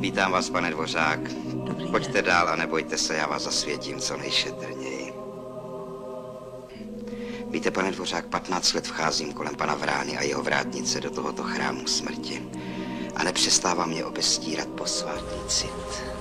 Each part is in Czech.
Vítám vás, pane Dvořák. Dobrý Pojďte den. dál a nebojte se, já vás zasvětím co nejšetrněji. Víte, pane Dvořák, 15 let vcházím kolem pana Vrány a jeho vrátnice do tohoto chrámu smrti. A nepřestává mě obestírat posvátný cit.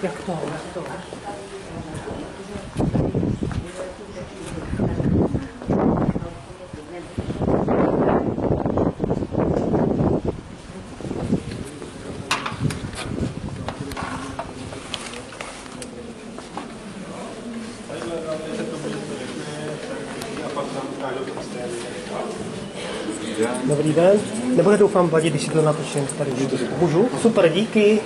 Jak to? Dobrý den. Nebude doufám vadit, když si to natočím tady. Můžu? Super, díky.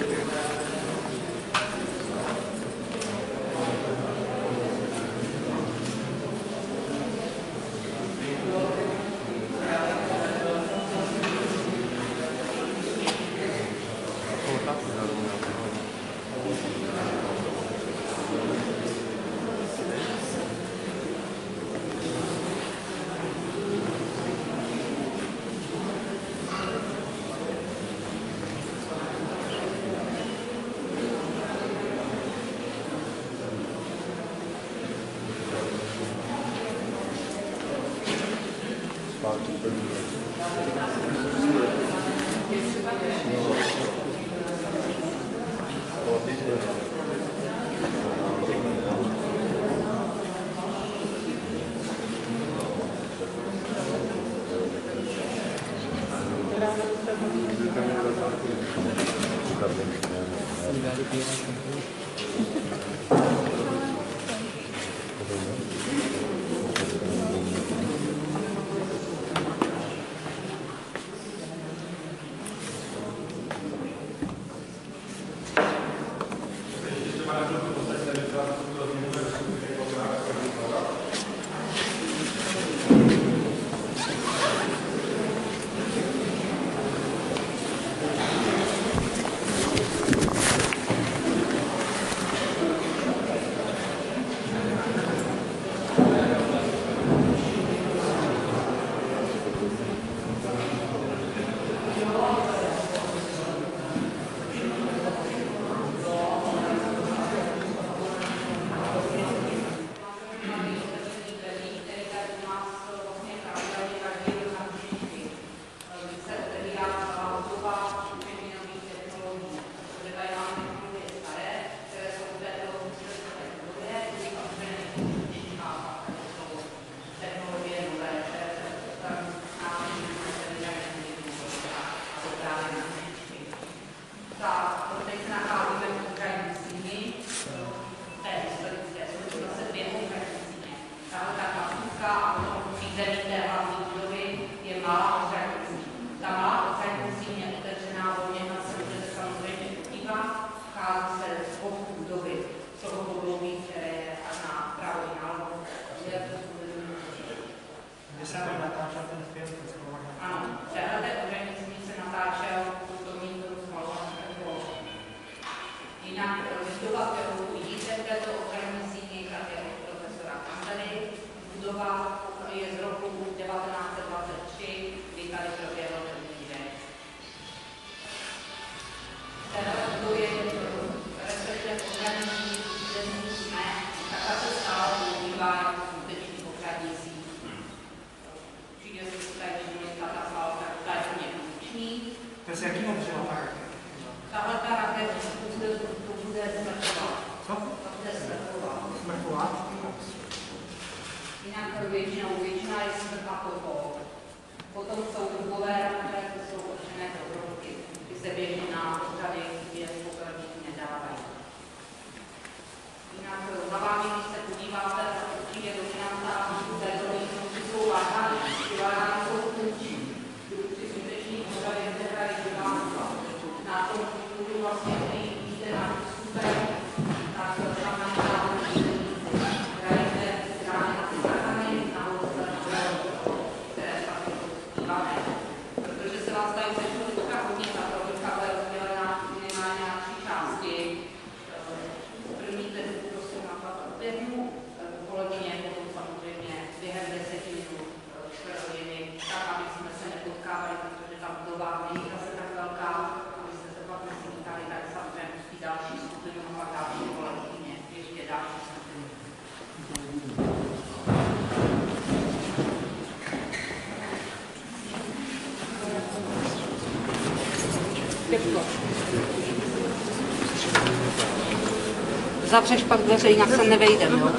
Zavřeš pak dveře, jinak se nevejdem, jo?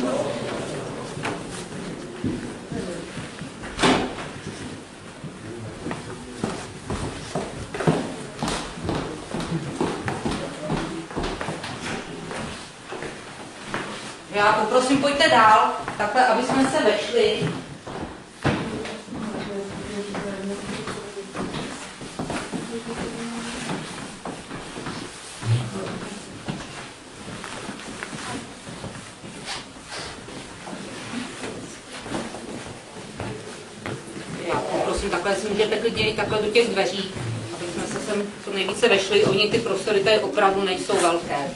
Já poprosím, pojďte dál, takhle, aby jsme se vešli. Takhle si můžete klidně i takhle do těch dveří, aby jsme se sem co nejvíce vešli. Oni ty prostory tady opravdu nejsou velké.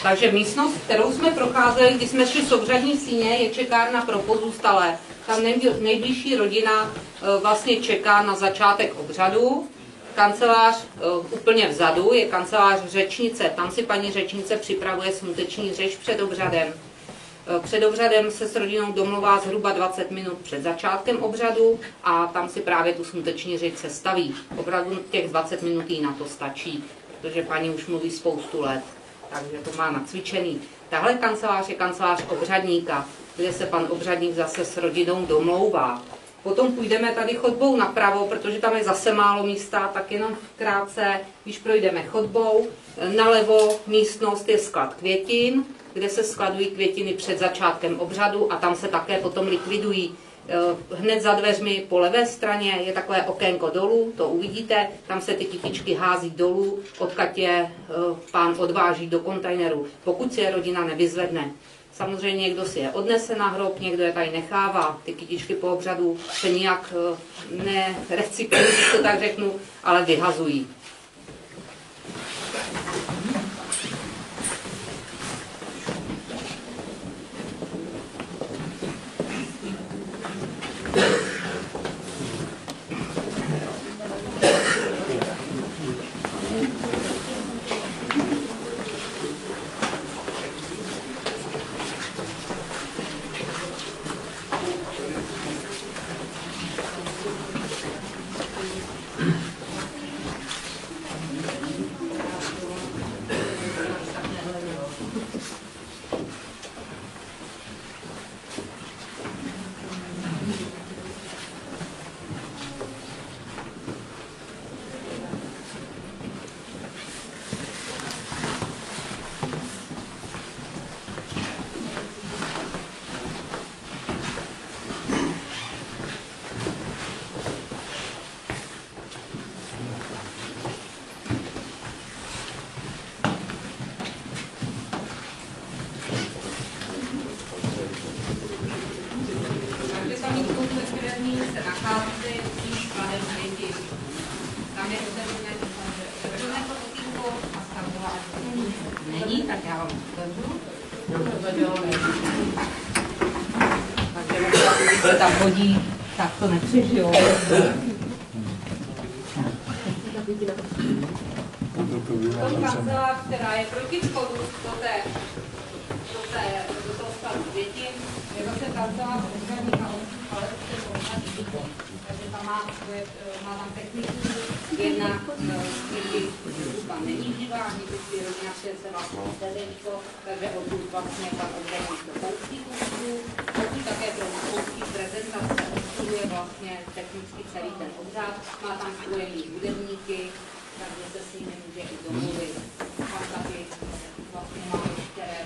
Takže místnost, kterou jsme procházeli, když jsme šli z obřadní síně, je čekárna pro pozůstalé. Tam nejbližší rodina vlastně čeká na začátek obřadu. Kancelář úplně vzadu je kancelář řečnice. Tam si paní řečnice připravuje smuteční řeč před obřadem. Před obřadem se s rodinou domluvá zhruba 20 minut před začátkem obřadu a tam si právě tu smuteční řeč sestaví. Opravdu těch 20 minut jí na to stačí, protože paní už mluví spoustu let, takže to má nacvičený. Tahle kancelář je kancelář obřadníka, kde se pan obřadník zase s rodinou domlouvá. Potom půjdeme tady chodbou napravo, protože tam je zase málo místa, tak jenom krátce, když projdeme chodbou. Nalevo místnost je sklad květin, kde se skladují květiny před začátkem obřadu a tam se také potom likvidují. Hned za dveřmi po levé straně je takové okénko dolů, to uvidíte, tam se ty kytičky hází dolů, odkud je pán odváží do kontejneru, pokud si je rodina nevyzvedne. Samozřejmě někdo si je odnese na hrob, někdo je tady nechává. Ty kytičky po obřadu se nijak nerecyklují, když to tak řeknu, ale vyhazují. Není, tak já vám ukážu. Takže když se tam hodí, tak to nepřežijou. To kancelář, která je proti vchodu do toho skladu květin, je zase kancelář obřadníka, ale takže tam má tam techniku, jedna někdy služba není živá, někdy si rodina se vlastně stedečko, takže odkud vlastně pan obřadník do pouští kůžku, odkud také pro pouští prezentace obsluhuje vlastně technicky celý ten obřad, má tam spojený hudebníky, takže se s nimi může i domluvit. Tam taky vlastně má veškeré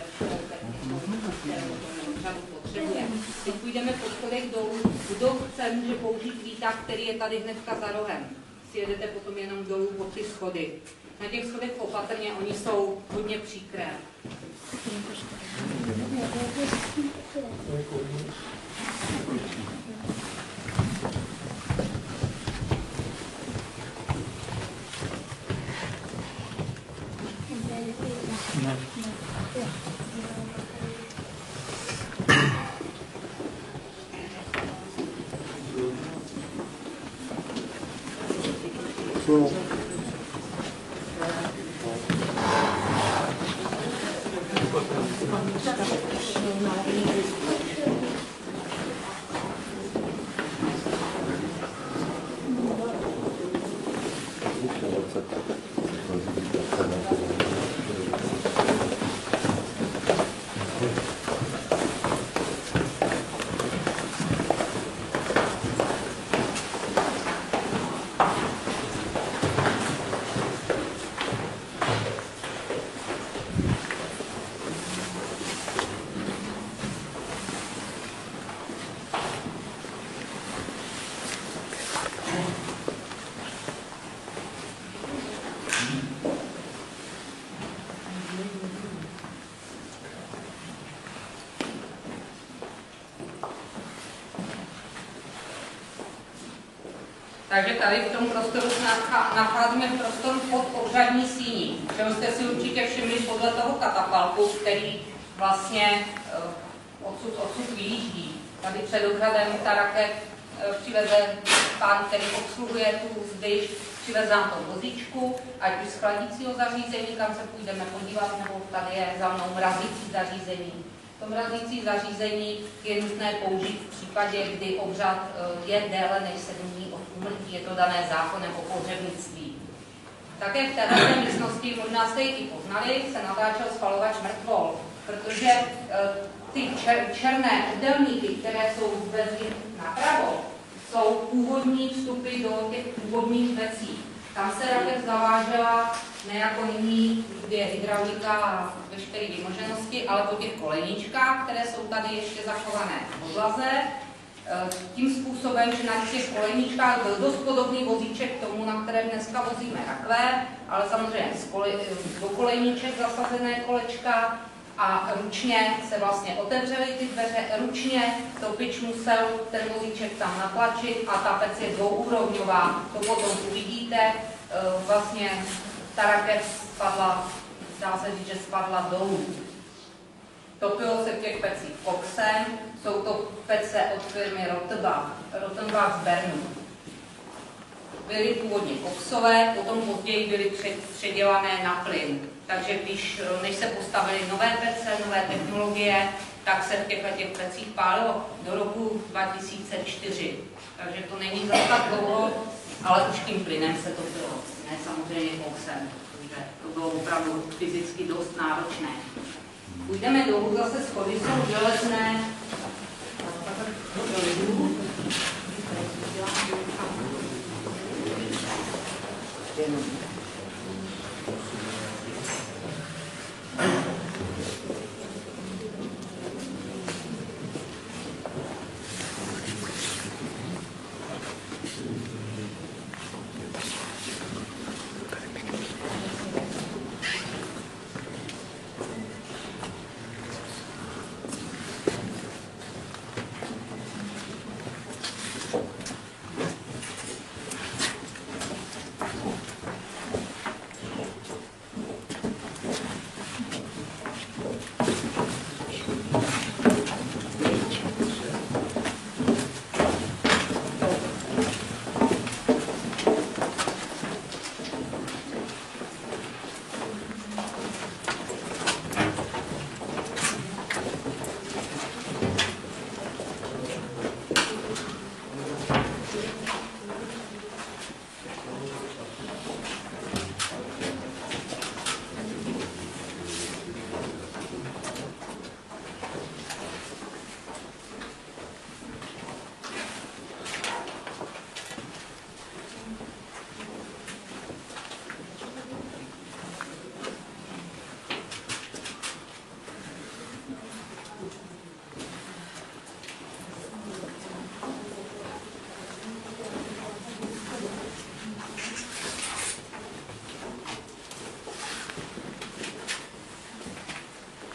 techniku, kterou tomu obřadu potřebuje. Teď půjdeme po schodech dolů. Kdo chce, může použít výtah, který je tady hnedka za rohem. Si jedete potom jenom dolů po ty schody. Na těch schodech opatrně, oni jsou hodně příkré. Takže tady v tom prostoru se nacházíme v prostoru pod obřadní síní, čeho jste si určitě všimli podle toho katafalku, který vlastně odsud vyjíždí. Tady před obřadem ta raket přiveze pán, který obsluhuje tu zdyš, přiveze nám to vozíčku, ať už z chladícího zařízení, kam se půjdeme podívat, nebo tady je za mnou mrazící zařízení. To mrazící zařízení je nutné použít v případě, kdy obřad je déle než 7 dní od úmrtí, je to dané zákonem o pohřebnictví. Také v této místnosti, možná jste ji i poznali, se natáčel spalovač mrtvol, protože ty černé obdelníky, které jsou zvezly napravo, jsou původní vstupy do těch původních vecí. Tam se rakev zavážela ne jako nyní, kde je hydraulika a veškeré vymoženosti, ale po těch kolejničkách, které jsou tady ještě zachované v podlaze. Tím způsobem, že na těch kolejničkách byl dost podobný vozíček k tomu, na kterém dneska vozíme rakve, ale samozřejmě do kolejniček zasazené kolečka a ručně se vlastně otevřely ty dveře, ručně topič musel ten vozíček tam natlačit a ta pec je dvouúrovňová, to potom uvidíte, vlastně ta rakev spadla, dá se říct, že spadla dolů. Topilo se v těch pecích koksem, jsou to pece od firmy Rottenbach z Bernu. Byly původně koksové, potom později byly předělané na plyn. Takže než se postavily nové pece, nové technologie, tak se v těch pecích pálilo do roku 2004. Takže to není zase tak dlouho, ale už tím plynem se to bylo, ne samozřejmě koksem. Takže to bylo opravdu fyzicky dost náročné. Půjdeme dolů, zase schody jsou železné.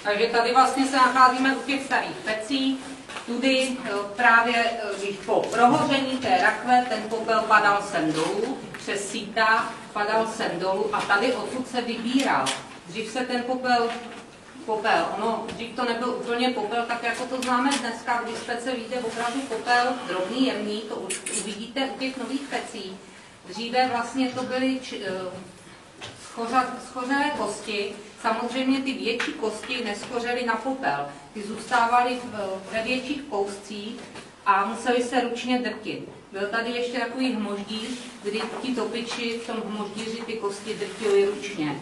Takže tady vlastně se nacházíme u těch starých pecí. Tudy právě, když po prohoření té rakve, ten popel padal sem dolů, přes síta, padal sem dolů a tady odsud se vybíral. Dřív se ten dřív to nebyl úplně popel, tak jako to známe dneska, když z pece vyjde opravdu popel, drobný, jemný, to už uvidíte u těch nových pecí. Dříve vlastně to byly schořelé kosti. Samozřejmě ty větší kosti neschořely na popel. Ty zůstávaly ve větších kouscích a museli se ručně drtit. Byl tady ještě takový hmoždíř, kdy ti topiči v tom hmoždíři ty kosti drtili ručně.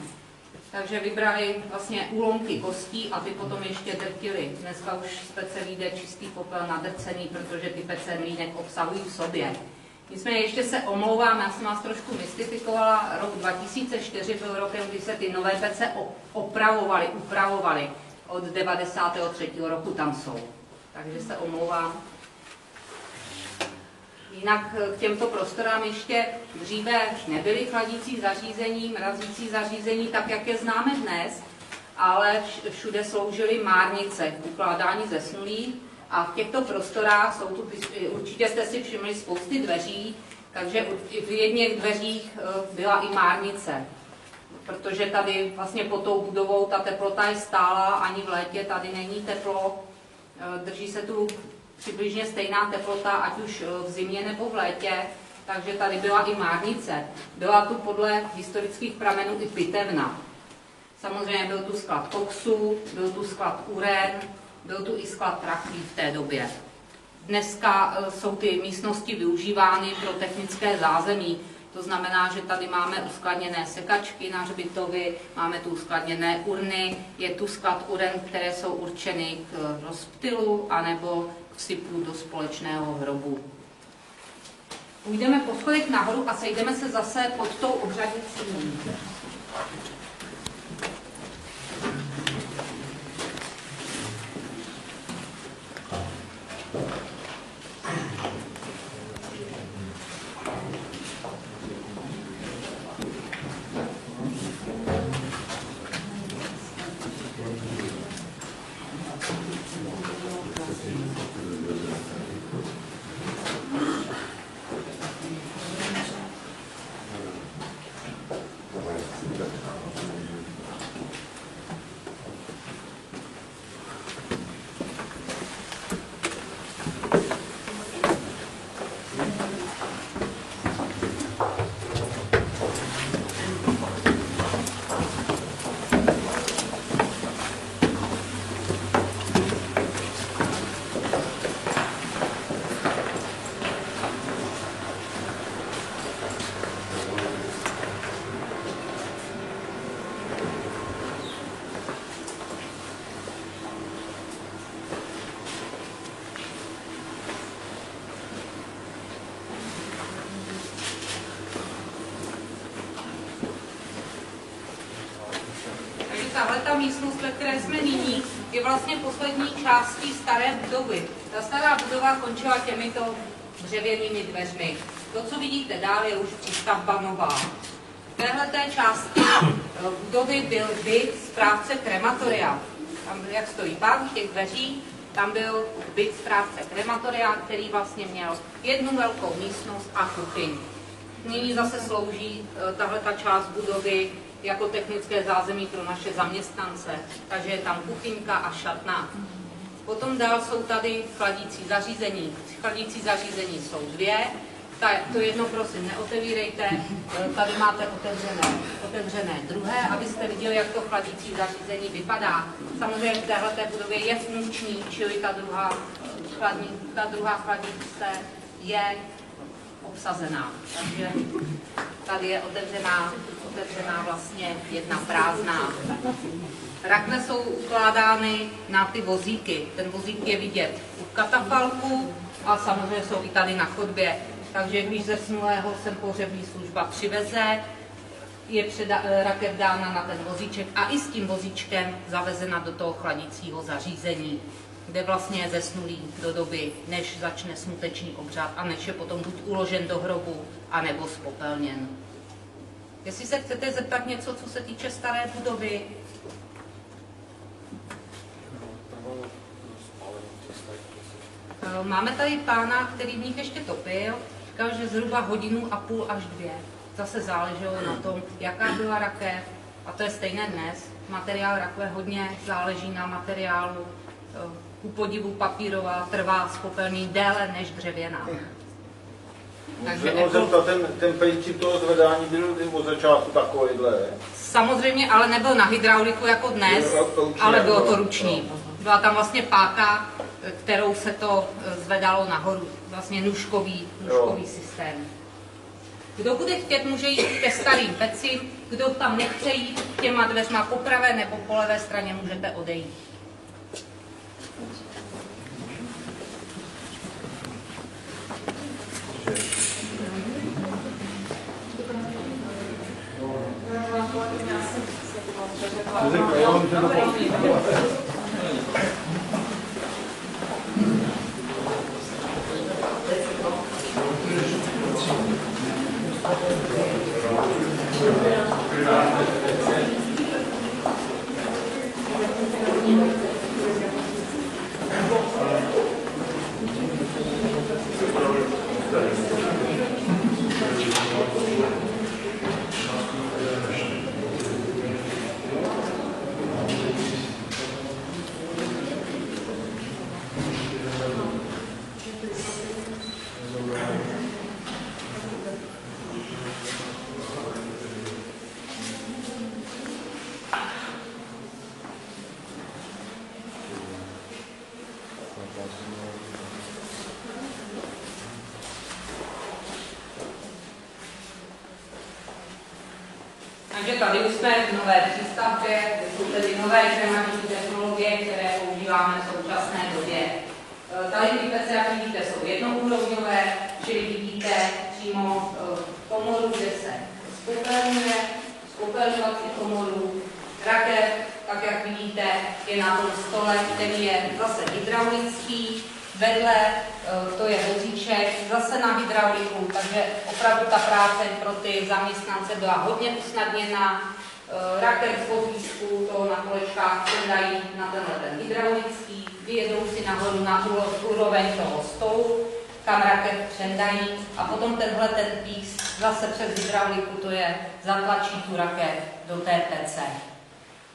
Takže vybrali vlastně úlomky kostí a ty potom ještě drtili. Dneska už z pece vyjde čistý popel nadrcený, protože ty pece mlýnek obsahují v sobě. Nicméně ještě se omlouvám, já jsem vás trošku mystifikovala. Rok 2004 byl rokem, kdy se ty nové pece upravovaly. Od 93. roku tam jsou. Takže se omlouvám. Jinak k těmto prostorám ještě dříve nebyly chladící zařízení, mrazící zařízení, tak jak je známe dnes, ale všude sloužily márnice k ukládání zesnulých. A v těchto prostorách jsou tu, určitě jste si všimli, spousty dveří, takže v jedných dveřích byla i márnice. Protože tady vlastně pod tou budovou ta teplota je stála, ani v létě tady není teplo. Drží se tu přibližně stejná teplota, ať už v zimě nebo v létě, takže tady byla i márnice. Byla tu podle historických pramenů i pitevna. Samozřejmě byl tu sklad koksu, byl tu sklad uren, byl tu i sklad rakví v té době. Dneska jsou ty místnosti využívány pro technické zázemí. To znamená, že tady máme uskladněné sekačky na hřbitovy, máme tu uskladněné urny, je tu sklad uren, které jsou určeny k rozptylu anebo k vsypu do společného hrobu. Půjdeme po schodech nahoru a sejdeme se zase pod tou obřadní síní. Tahle ta místnost, ve které jsme nyní, je vlastně poslední částí staré budovy. Ta stará budova končila těmito dřevěnými dveřmi. To, co vidíte dál, je už přístavba nová. V téhleté části budovy byl byt správce krematoria. Tam, jak stojí pán v těch dveří, tam byl byt správce krematoria, který vlastně měl jednu velkou místnost a kuchyň. Nyní zase slouží tahleta část budovy jako technické zázemí pro naše zaměstnance, takže je tam kuchyňka a šatna. Potom dál jsou tady chladící zařízení. Chladící zařízení jsou dvě. To jedno prosím neotevírejte, tady máte otevřené druhé, abyste viděli, jak to chladící zařízení vypadá. Samozřejmě v téhleté budově je funkční, čili ta druhá chladnice je obsazená. Takže tady je otevřená vlastně jedna prázdná. Rakve jsou ukládány na ty vozíky. Ten vozík je vidět u katafalku a samozřejmě jsou i tady na chodbě. Takže když zesnulého sem pohřební služba přiveze, je rakev dána na ten vozíček a i s tím vozíčkem zavezena do toho chladicího zařízení, kde vlastně je zesnulý do doby, než začne smuteční obřad a než je potom buď uložen do hrobu, anebo zpopelněn. Jestli se chcete zeptat něco, co se týče staré budovy. Máme tady pána, který v nich ještě topil, říkal, že zhruba 1,5 hodiny až 2. Zase záleželo na tom, jaká byla rakev, a to je stejné dnes. Materiál rakve hodně záleží na materiálu. Ku podivu papírová trvá zpopelnění déle než dřevěná. Takže ten princip toho zvedání byl od začátku takovýhle. Samozřejmě, ale nebyl na hydrauliku jako dnes, ale bylo to ruční. Byla tam vlastně páka, kterou se to zvedalo nahoru. Vlastně nůžkový systém. Kdo bude chtět, může jít ke starým peci. Kdo tam nechce jít, těma dveřma po pravé nebo po levé straně můžete odejít. Takže tady už jsme v nové přístavbě, kde jsou tedy nové kremační technologie, které používáme v současné době. Tady ty pece, jak vidíte, jsou jednoúrovňové, čili vidíte přímo komoru, kde se spopelňuje, spopelňovací komoru. Rakev, tak jak vidíte, je na tom stole, který je zase hydraulický. Vedle to je vozíček, zase na hydrauliku, takže opravdu ta práce pro ty zaměstnance byla hodně usnadněná. Rakev z vozíčku, to na kolečkách dají na ten hydraulický, vyjedou si nahoru na úroveň toho stolu, kam rakev přendají a potom tenhle ten písk zase přes hydrauliku, to je zatlačí tu rakev do té pece.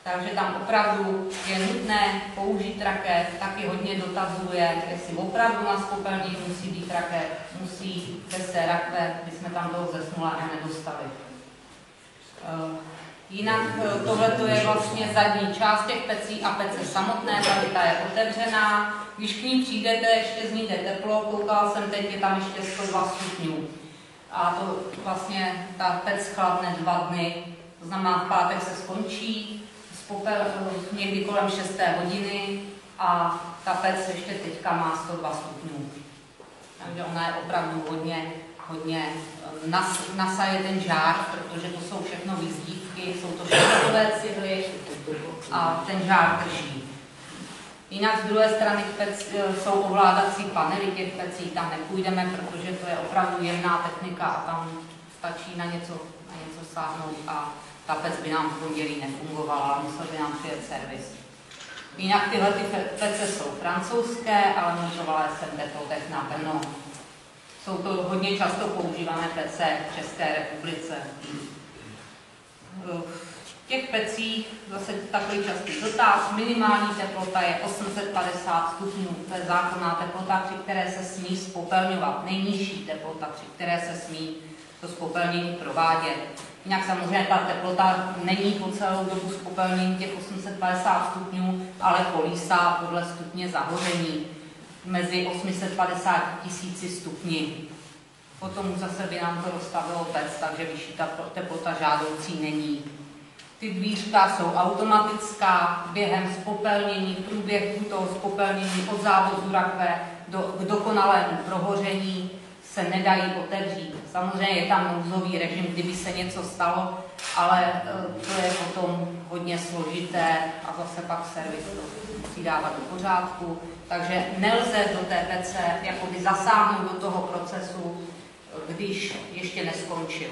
Takže tam opravdu je nutné použít rakev, taky hodně dotazuje, jestli opravdu na spopelnění musí být rakev, musí bez té rakve, by jsme tam toho zesnula a nedostali. Jinak tohle je vlastně zadní část těch pecí a pece samotné, tady ta je otevřená. Když k ní přijdete, ještě z ní jde teplo, koukala jsem teď, je tam ještě 102 stupňů. A to vlastně ta pec chladne 2 dny, to znamená v pátek se skončí, někdy kolem 6. hodiny a ta pec ještě teďka má 102 stupňů. Takže ona je opravdu hodně nasaje ten žár, protože to jsou všechno výzdívky, jsou to šrotové cihly a ten žár drží. Jinak z druhé strany jsou ovládací panely těch pecí, tam nepůjdeme, protože to je opravdu jemná technika a tam stačí na něco sáhnout a ta pec by nám v pondělí nefungovala, musel by nám přijet servis. Jinak tyhle pece jsou francouzské, ale montovala jsem Teplotech na Brno. Jsou to hodně často používané pece v České republice. V těch pecích zase takový častý dotaz, minimální teplota je 850 stupňů, to je zákonná teplota, při které se smí spopelňovat, nejnižší teplota, při které se smí to spopelnění provádět. Jinak samozřejmě ta teplota není po celou dobu spopelnění těch 850 stupňů, ale kolísá podle stupně zahoření mezi 850 000 stupni. Potom zase by nám to rozstavilo pec, takže vyšší ta teplota žádoucí není. Ty dvířka jsou automatická, během spopelnění, v průběhu toho spopelnění od závozu rakve k dokonalému prohoření se nedají otevřít. Samozřejmě je tam nouzový režim, kdyby se něco stalo, ale to je potom hodně složité a zase pak servis to musí dávat do pořádku. Takže nelze do té pece jakoby zasáhnout do toho procesu, když ještě neskončil.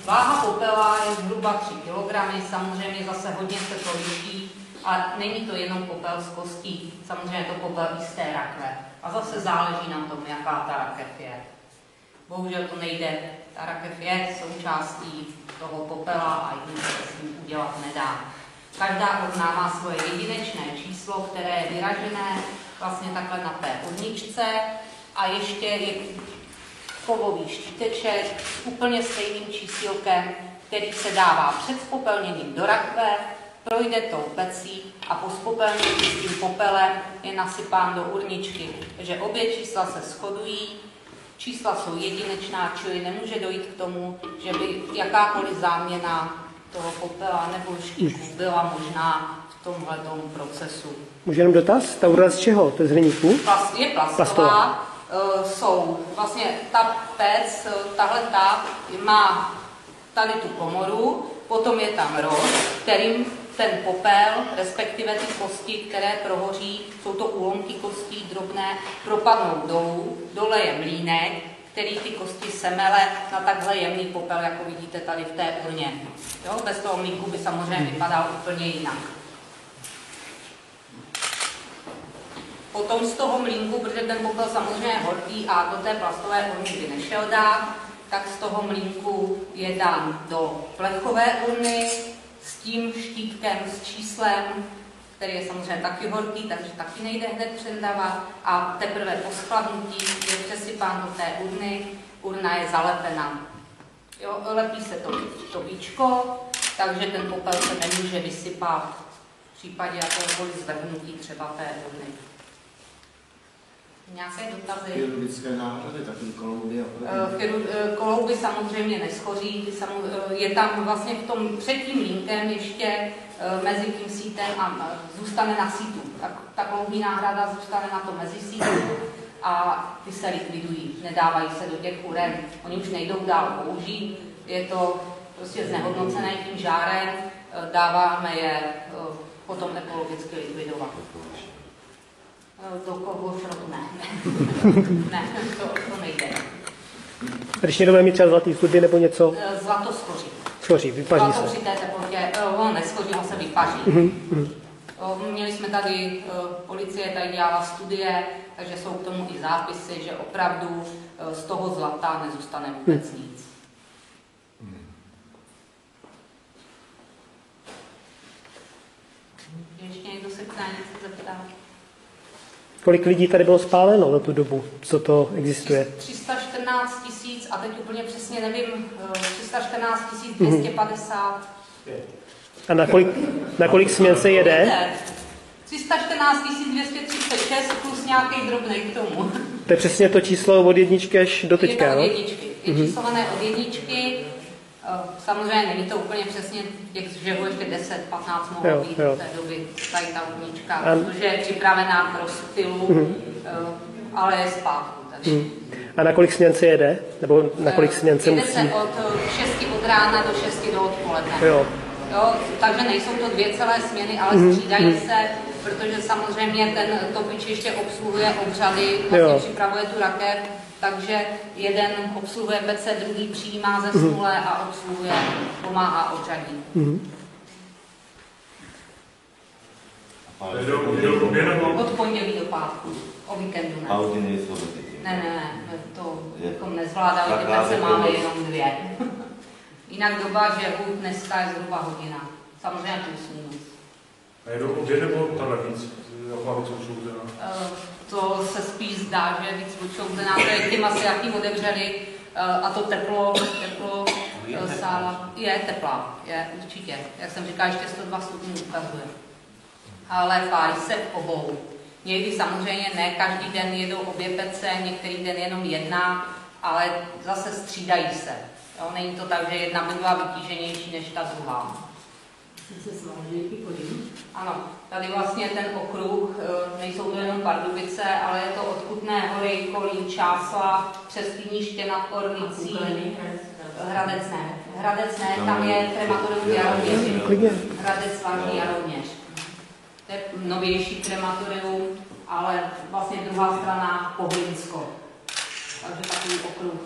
Váha popela je zhruba 3 kg, samozřejmě zase hodně se to liší, ale není to jenom popel z kostí, samozřejmě je to popel i z té rakve. A zase záleží na tom, jaká ta rakev je. Bohužel to nejde, ta rakev je součástí toho popela a nic se s ním udělat nedá. Každá urna má svoje jedinečné číslo, které je vyražené vlastně takhle na té urničce a ještě je kovový štíteček s úplně stejným čísílkem, který se dává před spopelněním do rakve, projde tou pecí a po spopelnění s tím popelem je nasypán do urničky. Takže obě čísla se shodují, čísla jsou jedinečná, čili nemůže dojít k tomu, že by jakákoliv záměna toho popela nebo štíku byla možná v tomhletom procesu. Můžu jenom dotaz? Ta urna z čeho? To je z hliníku? Je plastová. Jsou vlastně ta pec, tahle má tady tu komoru, potom je tam roh, kterým ten popel, respektive ty kosti, které prohoří, jsou to úlomky kostí drobné, propadnou dolů, dole je mlýnek, který ty kosti semele na takhle jemný popel, jako vidíte tady v té urně. Jo? Bez toho mlýnku by samozřejmě vypadal úplně jinak. Potom z toho mlýnku, protože ten popel samozřejmě je horký a do té plastové urny by nešel dát, tak z toho mlýnku je dán do plechové urny s tím štítkem, s číslem, který je samozřejmě taky horký, takže taky nejde hned předávat a teprve po schladnutí je přesypán do té urny, urna je zalepena. Jo, lepí se to víčko, takže ten popel se nemůže vysypat v případě jakéhokoliv zvrhnutí třeba té urny. Nějaké dotazy? Chirurgické náhrady, takový kolouby. Kolouby samozřejmě neschoří, je tam vlastně v tom před tím línkem ještě mezi tím sítem a zůstane na sítu. Tak ta kloubní náhrada zůstane na tom mezisítu a ty se likvidují, nedávají se do těch uren, oni už nejdou dál použít, je to prostě znehodnocené tím žárem, dáváme je potom ekologicky likvidovat. Do koho šrotu ne. Ne, to nejde. A když někdo bude mít třeba zlatý zuby nebo něco? Zlato schoří. Schoří, vypaří Zlato se. při té teplotě, on neschodí, on se vypaří. Měli jsme tady, policie tady dělala studie, takže jsou k tomu i zápisy, že opravdu z toho zlata nezůstane vůbec nic. Ještě někdo se k nám něco zeptá? Kolik lidí tady bylo spáleno za tu dobu, co to existuje? 314 000 a teď úplně přesně nevím, 314 250. A na kolik směn se jede? 314 236 plus nějaký drobnej k tomu. To je přesně to číslo od jedničky až do teďka, Je to od no? jedničky. Je číslované od jedničky. Samozřejmě není to úplně přesně, těch žehů ještě 10-15 mohlo být v té doby tady ta hodnička, protože je připravená k rozptylu, ale je zpátky. Takže. A na kolik směn se jede? Nebo na kolik směn se musí? Jede se od 6 od rána do 6 do odpoledne. Jo, takže nejsou to 2 celé směny, ale střídají se, protože samozřejmě ten topič ještě obsluhuje obřady, vlastně připravuje tu rakev, takže jeden obsluhuje pece, druhý přijímá ze smule a obsluhuje, pomáhá obřadí. Od pondělí do pátku, o víkendu ne. A hodiny nejsou do těch. Ne, to bychom nezvládali, ty pece máme jenom 2. Jinak doba žehu dneska je zhruba hodina. Samozřejmě plus minus. A jedou obě nebo tahle víc? To se spíš zdá, že je víc odšouzená, to je tím asi, jaký otevřeli, a to teplo sála je teplá, je určitě. Jak jsem říkala, ještě 102 stupňů ukazuje. Ale pálí se v obou. Někdy samozřejmě ne každý den jedou obě pece, některý den jenom jedna, ale zase střídají se. Jo, není to tak, že jedna by byla vytíženější než ta druhá. Ano, tady vlastně ten okruh, nejsou to jenom Pardubice, ale je to od Kutné Hory, Kolín, Čáslav, přes Týniště nad Orlicí, Hradec ne, tam je krematorium Jaroměř, Hradec Vážný Jaroměř. To je novější krematorium, ale vlastně druhá strana Pohlinsko. Takže takový okruh.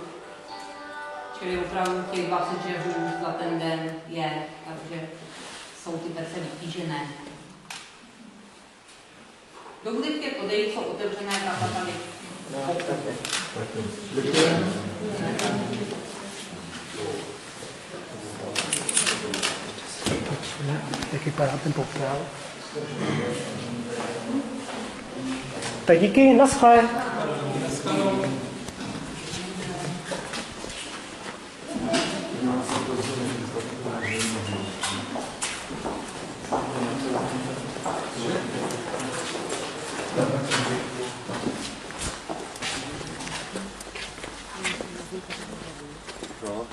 Čili opravdu těch 20 žehů za ten den je, takže jsou ty pece vytížené. Dokud ty podeji jsou otevřené, tak tady. Jak vypadá ten pokrál? Tak díky, naschle. Co?